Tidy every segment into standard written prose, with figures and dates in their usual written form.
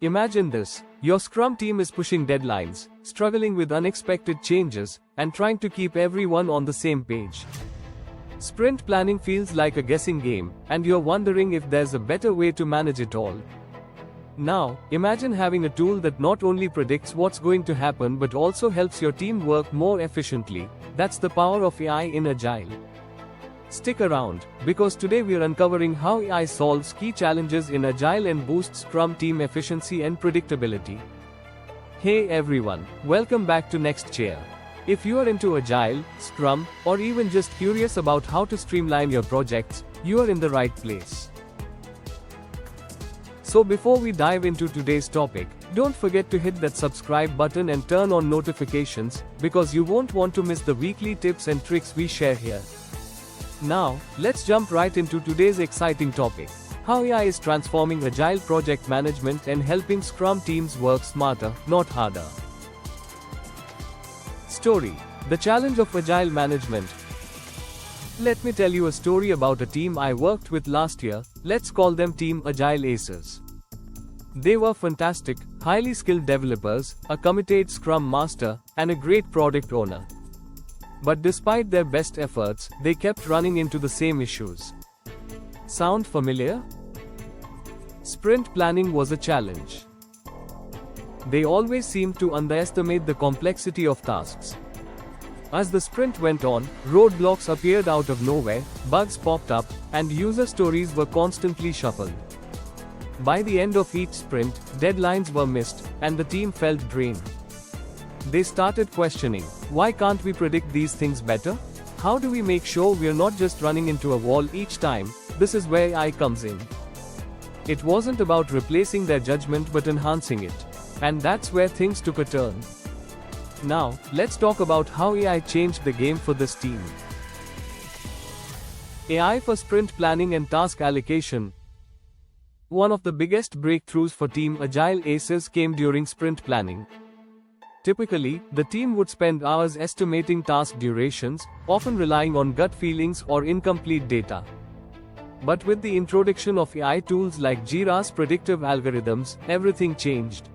Imagine this, your Scrum team is pushing deadlines, struggling with unexpected changes, and trying to keep everyone on the same page. Sprint planning feels like a guessing game, and you're wondering if there's a better way to manage it all. Now, imagine having a tool that not only predicts what's going to happen but also helps your team work more efficiently. That's the power of AI in Agile. Stick around, because today we're uncovering how AI solves key challenges in Agile and boosts Scrum team efficiency and predictability. Hey everyone, welcome back to NxtChair. If you are into Agile, Scrum, or even just curious about how to streamline your projects, you are in the right place. So before we dive into today's topic, don't forget to hit that subscribe button and turn on notifications, because you won't want to miss the weekly tips and tricks we share here. Now, let's jump right into today's exciting topic: how AI is transforming Agile project management and helping Scrum teams work smarter, not harder. Story: the challenge of Agile management. Let me tell you a story about a team I worked with last year. Let's call them Team AgileAces. They were fantastic, highly skilled developers, a committed Scrum master, and a great product owner. But despite their best efforts, they kept running into the same issues. Sound familiar? Sprint planning was a challenge. They always seemed to underestimate the complexity of tasks. As the sprint went on, roadblocks appeared out of nowhere, bugs popped up, and user stories were constantly shuffled. By the end of each sprint, deadlines were missed, and the team felt drained. They started questioning, why can't we predict these things better? How do we make sure we're not just running into a wall each time? This is where AI comes in. It wasn't about replacing their judgment but enhancing it. And that's where things took a turn. Now, let's talk about how AI changed the game for this team. AI for sprint planning and task allocation. One of the biggest breakthroughs for Team AgileAces came during sprint planning. Typically, the team would spend hours estimating task durations, often relying on gut feelings or incomplete data. But with the introduction of AI tools like Jira's predictive algorithms, everything changed.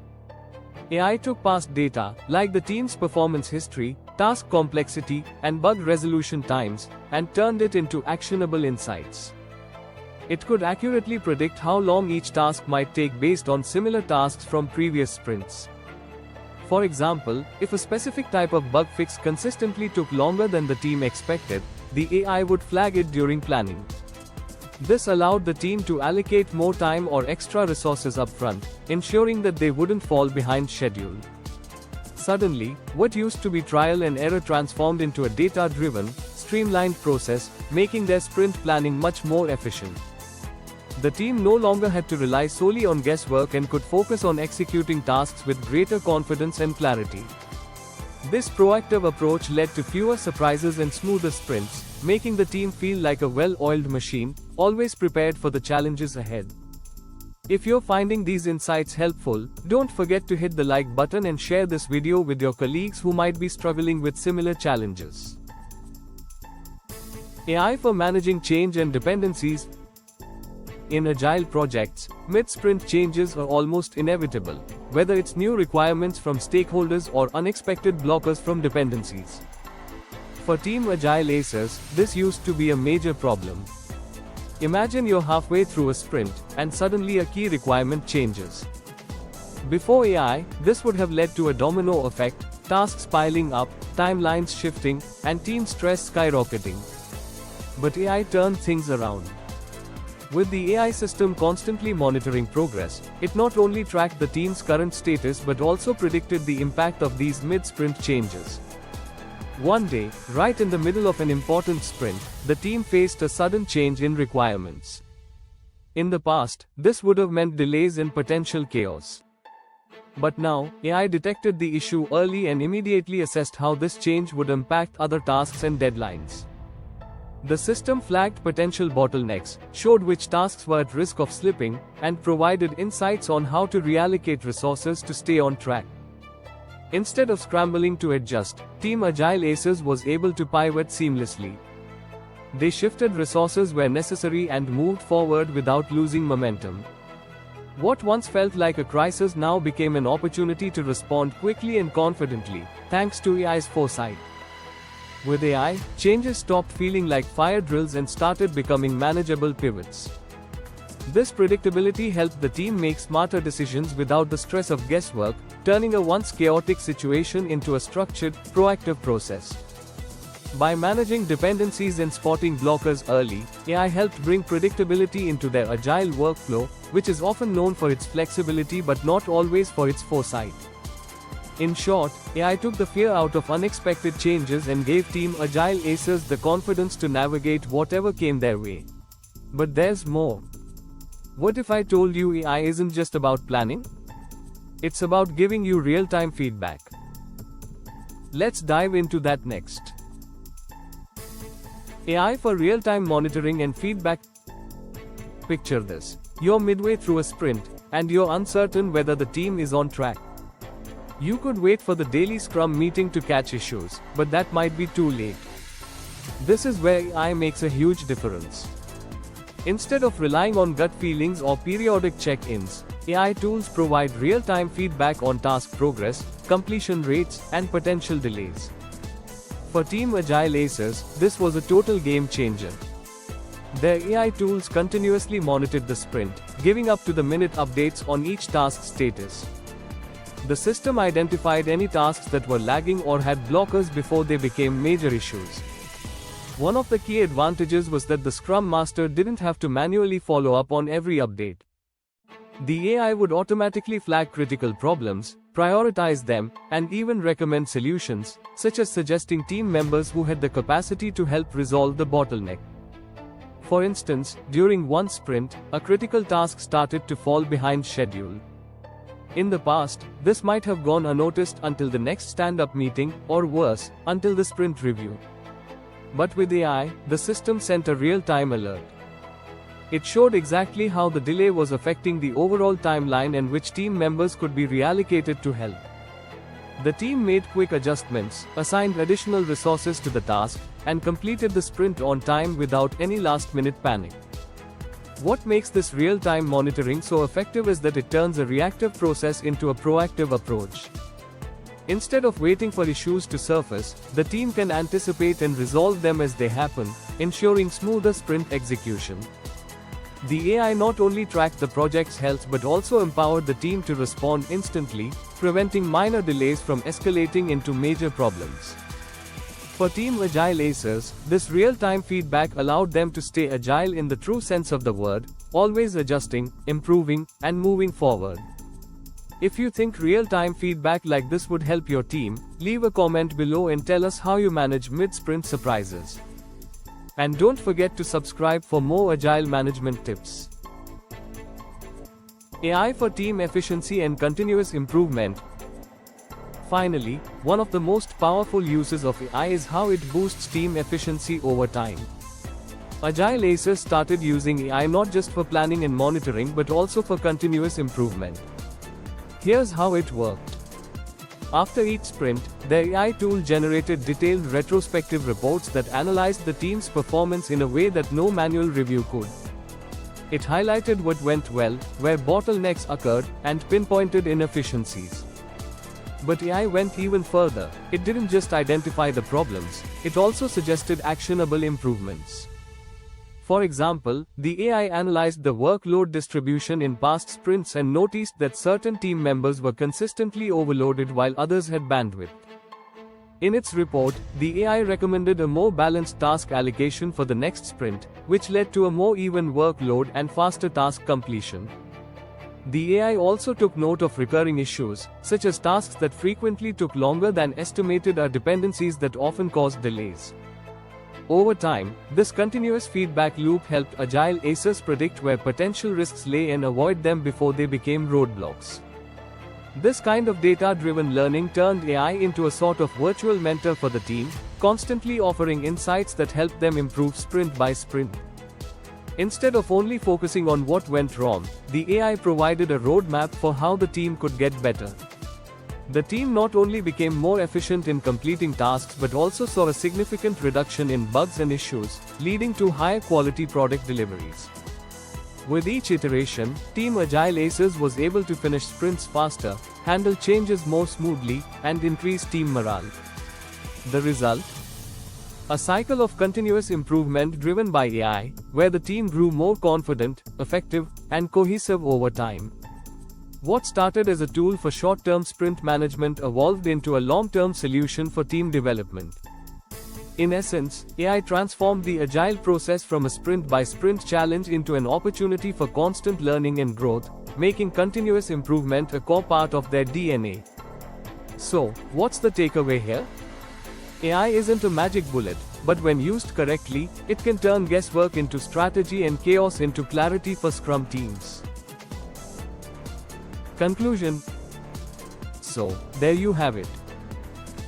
AI took past data, like the team's performance history, task complexity, and bug resolution times, and turned it into actionable insights. It could accurately predict how long each task might take based on similar tasks from previous sprints. For example, if a specific type of bug fix consistently took longer than the team expected, the AI would flag it during planning. This allowed the team to allocate more time or extra resources upfront, ensuring that they wouldn't fall behind schedule. Suddenly, what used to be trial and error transformed into a data-driven, streamlined process, making their sprint planning much more efficient. The team no longer had to rely solely on guesswork and could focus on executing tasks with greater confidence and clarity. This proactive approach led to fewer surprises and smoother sprints, making the team feel like a well-oiled machine, always prepared for the challenges ahead. If you're finding these insights helpful, don't forget to hit the like button and share this video with your colleagues who might be struggling with similar challenges. AI for managing change and dependencies. In Agile projects, mid-sprint changes are almost inevitable, whether it's new requirements from stakeholders or unexpected blockers from dependencies. For Team AgileAces, this used to be a major problem. Imagine you're halfway through a sprint, and suddenly a key requirement changes. Before AI, this would have led to a domino effect, tasks piling up, timelines shifting, and team stress skyrocketing. But AI turned things around. With the AI system constantly monitoring progress, it not only tracked the team's current status but also predicted the impact of these mid-sprint changes. One day, right in the middle of an important sprint, the team faced a sudden change in requirements. In the past, this would have meant delays and potential chaos. But now, AI detected the issue early and immediately assessed how this change would impact other tasks and deadlines. The system flagged potential bottlenecks, showed which tasks were at risk of slipping, and provided insights on how to reallocate resources to stay on track. Instead of scrambling to adjust, Team AgileAces was able to pivot seamlessly. They shifted resources where necessary and moved forward without losing momentum. What once felt like a crisis now became an opportunity to respond quickly and confidently, thanks to AI's foresight. With AI, changes stopped feeling like fire drills and started becoming manageable pivots. This predictability helped the team make smarter decisions without the stress of guesswork, turning a once chaotic situation into a structured, proactive process. By managing dependencies and spotting blockers early, AI helped bring predictability into their agile workflow, which is often known for its flexibility but not always for its foresight. In short, AI took the fear out of unexpected changes and gave Team AgileAces the confidence to navigate whatever came their way. But there's more. What if I told you AI isn't just about planning? It's about giving you real-time feedback. Let's dive into that next. AI for real-time monitoring and feedback. Picture this. You're midway through a sprint, and you're uncertain whether the team is on track. You could wait for the daily Scrum meeting to catch issues, but that might be too late. This is where AI makes a huge difference. Instead of relying on gut feelings or periodic check-ins, AI tools provide real-time feedback on task progress, completion rates, and potential delays. For Team AgileAces, this was a total game changer. Their AI tools continuously monitored the sprint, giving up-to-the-minute updates on each task's status. The system identified any tasks that were lagging or had blockers before they became major issues. One of the key advantages was that the Scrum Master didn't have to manually follow up on every update. The AI would automatically flag critical problems, prioritize them, and even recommend solutions, such as suggesting team members who had the capacity to help resolve the bottleneck. For instance, during one sprint, a critical task started to fall behind schedule. In the past, this might have gone unnoticed until the next stand-up meeting, or worse, until the sprint review. But with AI, the system sent a real-time alert. It showed exactly how the delay was affecting the overall timeline and which team members could be reallocated to help. The team made quick adjustments, assigned additional resources to the task, and completed the sprint on time without any last-minute panic. What makes this real-time monitoring so effective is that it turns a reactive process into a proactive approach. Instead of waiting for issues to surface, the team can anticipate and resolve them as they happen, ensuring smoother sprint execution. The AI not only tracked the project's health but also empowered the team to respond instantly, preventing minor delays from escalating into major problems. For Team AgileAces, this real-time feedback allowed them to stay agile in the true sense of the word, always adjusting, improving, and moving forward. If you think real-time feedback like this would help your team, leave a comment below and tell us how you manage mid-sprint surprises. And don't forget to subscribe for more agile management tips. AI for team efficiency and continuous improvement. Finally, one of the most powerful uses of AI is how it boosts team efficiency over time. AgileAces started using AI not just for planning and monitoring but also for continuous improvement. Here's how it worked. After each sprint, their AI tool generated detailed retrospective reports that analyzed the team's performance in a way that no manual review could. It highlighted what went well, where bottlenecks occurred, and pinpointed inefficiencies. But AI went even further. It didn't just identify the problems, it also suggested actionable improvements. For example, the AI analyzed the workload distribution in past sprints and noticed that certain team members were consistently overloaded while others had bandwidth. In its report, the AI recommended a more balanced task allocation for the next sprint, which led to a more even workload and faster task completion. The AI also took note of recurring issues, such as tasks that frequently took longer than estimated or dependencies that often caused delays. Over time, this continuous feedback loop helped AgileAces predict where potential risks lay and avoid them before they became roadblocks. This kind of data-driven learning turned AI into a sort of virtual mentor for the team, constantly offering insights that helped them improve sprint by sprint. Instead of only focusing on what went wrong, the AI provided a roadmap for how the team could get better. The team not only became more efficient in completing tasks but also saw a significant reduction in bugs and issues, leading to higher quality product deliveries. With each iteration, Team AgileAces was able to finish sprints faster, handle changes more smoothly, and increase team morale. The result? A cycle of continuous improvement driven by AI, where the team grew more confident, effective, and cohesive over time. What started as a tool for short-term sprint management evolved into a long-term solution for team development. In essence, AI transformed the Agile process from a sprint-by-sprint challenge into an opportunity for constant learning and growth, making continuous improvement a core part of their DNA. So, what's the takeaway here? AI isn't a magic bullet, but when used correctly, it can turn guesswork into strategy and chaos into clarity for Scrum teams. Conclusion. So, there you have it.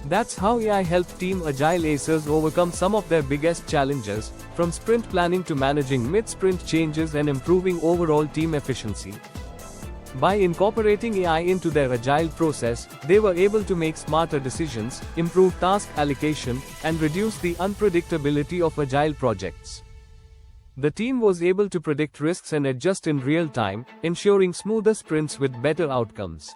That's how AI helped Team AgileAces overcome some of their biggest challenges, from sprint planning to managing mid-sprint changes and improving overall team efficiency. By incorporating AI into their Agile process, they were able to make smarter decisions, improve task allocation, and reduce the unpredictability of Agile projects. The team was able to predict risks and adjust in real time, ensuring smoother sprints with better outcomes.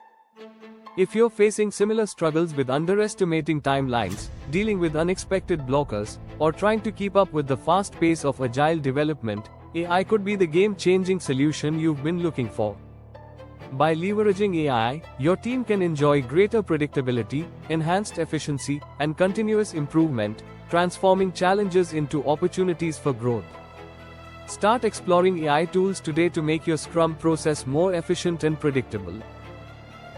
If you're facing similar struggles with underestimating timelines, dealing with unexpected blockers, or trying to keep up with the fast pace of Agile development, AI could be the game-changing solution you've been looking for. By leveraging AI, your team can enjoy greater predictability, enhanced efficiency, and continuous improvement, transforming challenges into opportunities for growth. Start exploring AI tools today to make your Scrum process more efficient and predictable.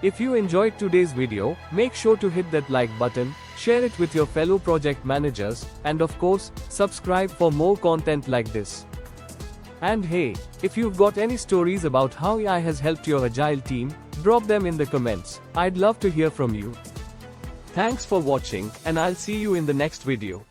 If you enjoyed today's video, make sure to hit that like button, share it with your fellow project managers, and of course, subscribe for more content like this. And hey, if you've got any stories about how AI has helped your Agile team, drop them in the comments. I'd love to hear from you. Thanks for watching, and I'll see you in the next video.